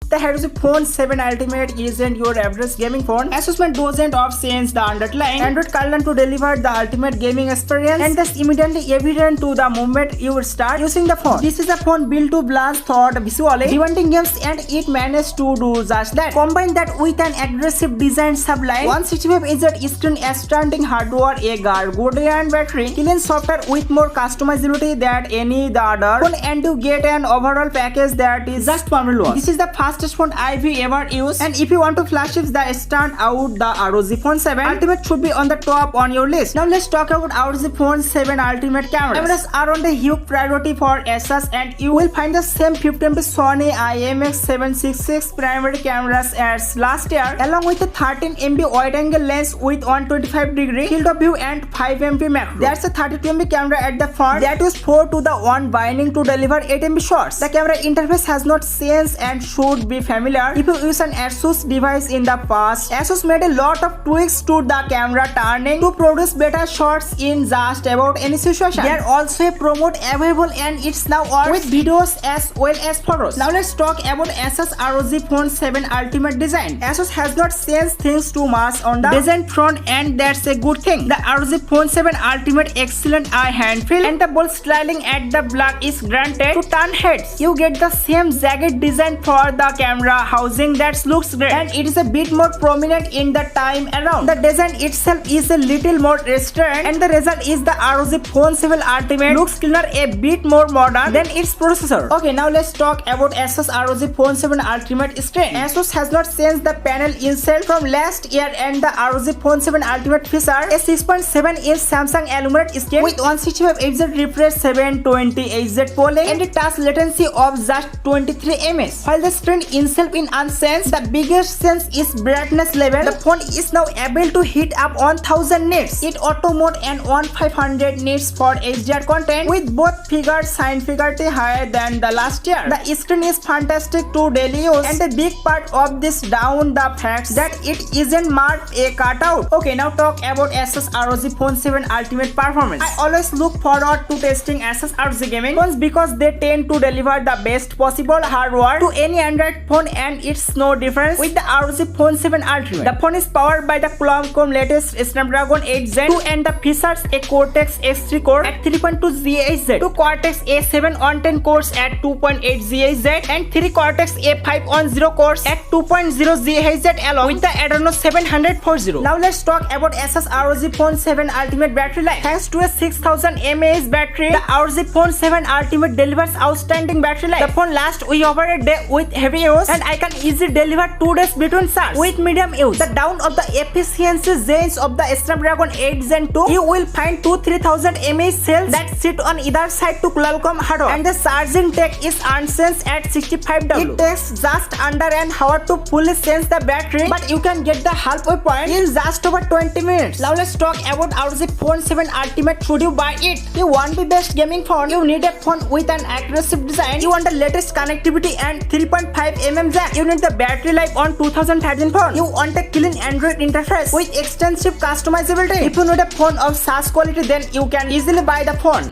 The ROG Phone 7 Ultimate isn't your average gaming phone. Asus doesn't change the underlying Android kernel to deliver the ultimate gaming experience, and that's immediately evident to the moment you start using the phone. This is a phone built to blast thought visually, preventing games, and it managed to do just that. Combine that with an aggressive design sublime 165Hz screen, a stunning hardware, a Gargodian battery, clean software with more customizability than any other phone, and you get an overall package that is just phenomenal. This is the fastest phone I've ever used, and if you want to flash it, the stand out, the ROG Phone 7 Ultimate should be on the top on your list. Now let's talk about ROG Phone 7 Ultimate cameras. Cameras are on the huge priority for asus, and you will find the same 50MP Sony IMX766 primary cameras as last year, along with a 13MP wide-angle lens with 125° field of view and 5MP macro. There's a 32MP camera at the front that uses 4:1 binding to deliver 8MP shots. The camera interface has not changed and should be familiar if you use an asus device in the past. Asus made a lot of tweaks to the camera turning to produce better shots in just about any situation. There also a promote available, and it's now on with videos as well as photos. Now let's talk about Asus ROG Phone 7 Ultimate design. Asus has not changed things too much on the design front, and that's a good thing. The ROG Phone 7 Ultimate excellent eye hand feel, and the bold styling at the back is granted to turn heads. You get the same jagged design for the camera housing that looks great, and it is a bit more prominent in the time around. The design itself is a little more restrained, and the result is the ROG Phone 7 Ultimate looks cleaner, a bit more modern than its predecessor. Okay, now let's talk about Asus ROG Phone 7 Ultimate screen. Asus has not changed the panel itself from last year, and the ROG Phone 7 Ultimate features a 6.7-inch Samsung AMOLED screen with 165Hz refresh, 720Hz polling, and a touch latency of just 23 ms. While the screen itself is unchanged, the biggest change is brightness level. The phone is now able to heat up 1000 nits. It auto mode and 1500 nits for HDR content, with both figures significantly higher than the last year. The screen is fantastic to daily use, and the big part of this down the fact that it isn't marked a cutout. Okay, now talk about Asus ROG Phone 7 Ultimate performance. I always look forward to testing Asus ROG gaming phones because they tend to deliver the best possible hardware to any Android phone, and it's no difference with the ROG Phone 7 Ultimate. The phone is powered by the Qualcomm latest Snapdragon 8 Gen 2, and the features a Cortex X3 core at 3.2 GHz, 2 Cortex A7 on 10 cores at 2.8 GHz, and 3 Cortex A5 on 0 cores at 2.0 GHz, along with the Adreno 740. Now let's talk about Asus ROG Phone 7 Ultimate battery life. Thanks to a 6000 mAh battery, the ROG Phone 7 Ultimate delivers outstanding battery life. The phone lasts over a day with heavy use, and I can easily deliver 2 days between charge with medium use. The down of the efficiency range of the Snapdragon 8 Gen 2, you will find 2-3000 mAh cells that sit on either side to Qualcomm hardware, and the charging tech is unchanged at 65W. It takes just under an hour to fully change the battery, but you can get the halfway point in just over 20 minutes. Now let's talk about ROG Phone 7 Ultimate. Should you buy it? You want the best gaming phone? You need a phone with an aggressive design. You want the latest connectivity and 3.5mm jack. You need the battery life on 2013 phone. You want a clean Android interface with extensive customizability. If you need a phone of such quality, then you can easily buy the phone.